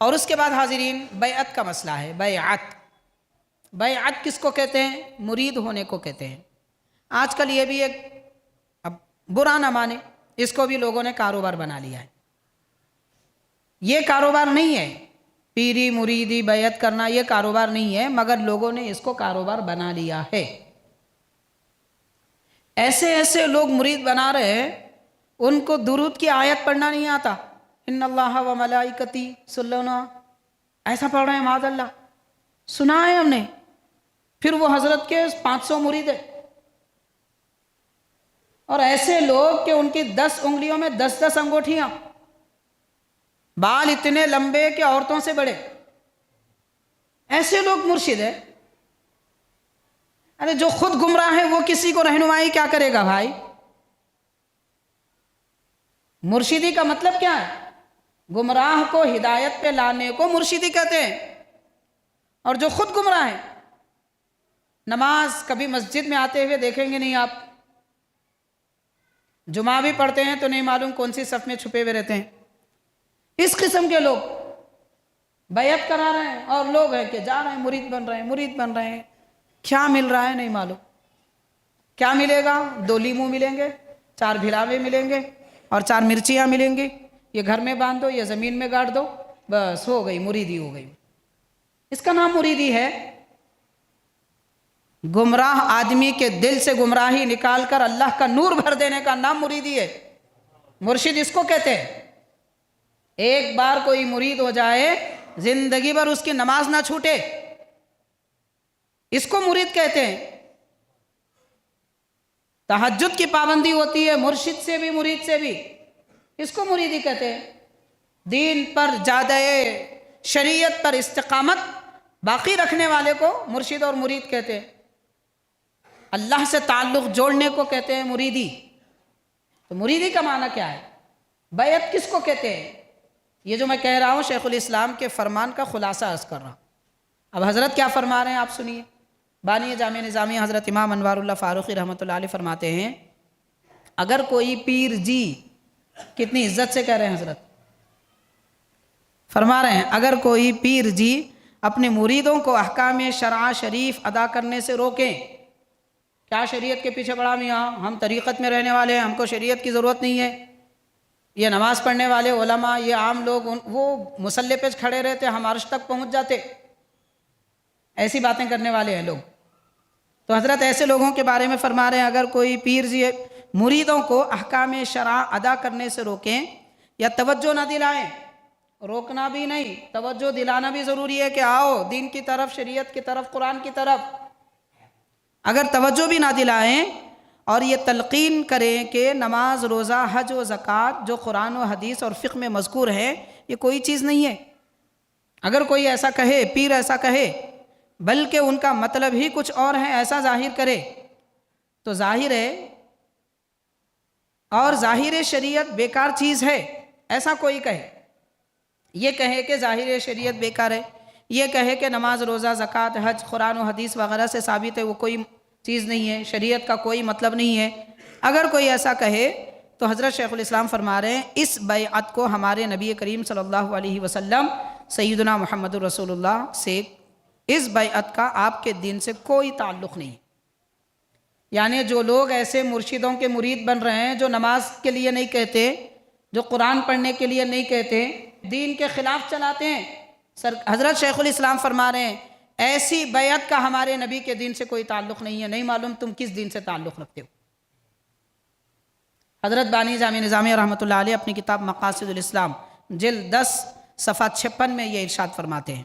اور اس کے بعد حاضرین بیعت کا مسئلہ ہے۔ بیعت کس کو کہتے ہیں؟ مرید ہونے کو کہتے ہیں۔ آج کل یہ بھی ایک، اب برا نہ مانے، اس کو بھی لوگوں نے کاروبار بنا لیا ہے۔ یہ کاروبار نہیں ہے، پیری مریدی بیعت کرنا یہ کاروبار نہیں ہے، مگر لوگوں نے اس کو کاروبار بنا لیا ہے۔ ایسے ایسے لوگ مرید بنا رہے ہیں، ان کو درود کی آیت پڑھنا نہیں آتا، ان اللہ و ملائکتی یصلون، ایسا پڑھ رہے ہیں معاذ اللہ، سنا ہے ہم نے۔ پھر وہ حضرت کے 500 مرید ہیں، اور ایسے لوگ کہ ان کی 10 انگلیوں میں 10 انگوٹھیاں، بال اتنے لمبے کہ عورتوں سے بڑے، ایسے لوگ مرشد ہیں۔ ارے جو خود گمراہ ہے وہ کسی کو رہنمائی کیا کرے گا بھائی؟ مرشدی کا مطلب کیا ہے؟ گمراہ کو ہدایت پہ لانے کو مرشدی کہتے ہیں۔ اور جو خود گمراہ ہے، نماز کبھی مسجد میں آتے ہوئے دیکھیں گے نہیں آپ، جمعہ بھی پڑھتے ہیں تو نہیں معلوم کون سی صف میں چھپے ہوئے رہتے ہیں۔ اس قسم کے لوگ بیعت کرا رہے ہیں، اور لوگ ہیں کہ جا رہے ہیں مرید بن رہے ہیں، کیا مل رہا ہے نہیں معلوم۔ کیا ملے گا؟ 2 لیمو ملیں گے، 4 بھلاوے ملیں گے، اور 4 مرچیاں ملیں گی، یہ گھر میں باندھ دو، یہ زمین میں گاڑ دو، بس ہو گئی مریدی، ہو گئی۔ اس کا نام مریدی ہے۔ گمراہ آدمی کے دل سے گمراہی نکال کر اللہ کا نور بھر دینے کا نام مریدی ہے۔ مرشد اس کو کہتے ہیں۔ ایک بار کوئی مرید ہو جائے، زندگی بھر اس کی نماز نہ چھوٹے، اس کو مرید کہتے ہیں۔ تہجد کی پابندی ہوتی ہے مرشد سے بھی، مرید سے بھی، اس کو مریدی کہتے ہیں۔ دین پر جادہ شریعت پر استقامت باقی رکھنے والے کو مرشد اور مرید کہتے ہیں۔ اللہ سے تعلق جوڑنے کو کہتے ہیں مریدی۔ تو مریدی کا معنی کیا ہے؟ بیعت کس کو کہتے ہیں؟ یہ جو میں کہہ رہا ہوں شیخ الاسلام کے فرمان کا خلاصہ عرض کر رہا ہوں۔ اب حضرت کیا فرما رہے ہیں آپ سنیے۔ بانی جامع نظامی حضرت امام انوار اللہ فاروقی رحمۃ اللہ علیہ فرماتے ہیں، اگر کوئی پیر جی، کتنی عزت سے کہہ رہے ہیں حضرت، فرما رہے ہیں اگر کوئی پیر جی اپنے مریدوں کو احکام شرع شریف ادا کرنے سے روکیں، کیا شریعت کے پیچھے پڑا میاں، ہم طریقت میں رہنے والے ہیں، ہم کو شریعت کی ضرورت نہیں ہے، یہ نماز پڑھنے والے علماء، یہ عام لوگ وہ مصلی پہ کھڑے رہتے، ہم عرش تک پہنچ جاتے، ایسی باتیں کرنے والے ہیں لوگ۔ تو حضرت ایسے لوگوں کے بارے میں فرما رہے ہیں، اگر کوئی پیر جی مریدوں کو احکام شرع ادا کرنے سے روکیں یا توجہ نہ دلائیں، روکنا بھی نہیں، توجہ دلانا بھی ضروری ہے کہ آؤ دین کی طرف، شریعت کی طرف، قرآن کی طرف، اگر توجہ بھی نہ دلائیں اور یہ تلقین کریں کہ نماز، روزہ، حج و زکوٰۃ جو قرآن و حدیث اور فقہ میں مذکور ہیں یہ کوئی چیز نہیں ہے، اگر کوئی ایسا کہے، پیر ایسا کہے، بلکہ ان کا مطلب ہی کچھ اور ہے، ایسا ظاہر کرے، تو ظاہر ہے اور ظاہر شریعت بیکار چیز ہے، ایسا کوئی کہے، یہ کہے کہ ظاہر شریعت بیکار ہے، یہ کہے کہ نماز، روزہ، زکوٰۃ، حج قرآن و حدیث وغیرہ سے ثابت ہے، وہ کوئی چیز نہیں ہے، شریعت کا کوئی مطلب نہیں ہے، اگر کوئی ایسا کہے تو حضرت شیخ الاسلام فرما رہے ہیں اس بیعت کو ہمارے نبی کریم صلی اللہ علیہ وسلم سیدنا محمد رسول اللہ سے، اس بیعت کا آپ کے دین سے کوئی تعلق نہیں۔ یعنی جو لوگ ایسے مرشدوں کے مرید بن رہے ہیں جو نماز کے لیے نہیں کہتے، جو قرآن پڑھنے کے لیے نہیں کہتے، دین کے خلاف چلاتے ہیں، حضرت شیخ الاسلام فرما رہے ہیں ایسی بیعت کا ہمارے نبی کے دین سے کوئی تعلق نہیں ہے، نہیں معلوم تم کس دین سے تعلق رکھتے ہو۔ حضرت بانی جامع نظامی رحمۃ اللہ علیہ اپنی کتاب مقاصد الاسلام جلد 10 صفحہ 56 میں یہ ارشاد فرماتے ہیں،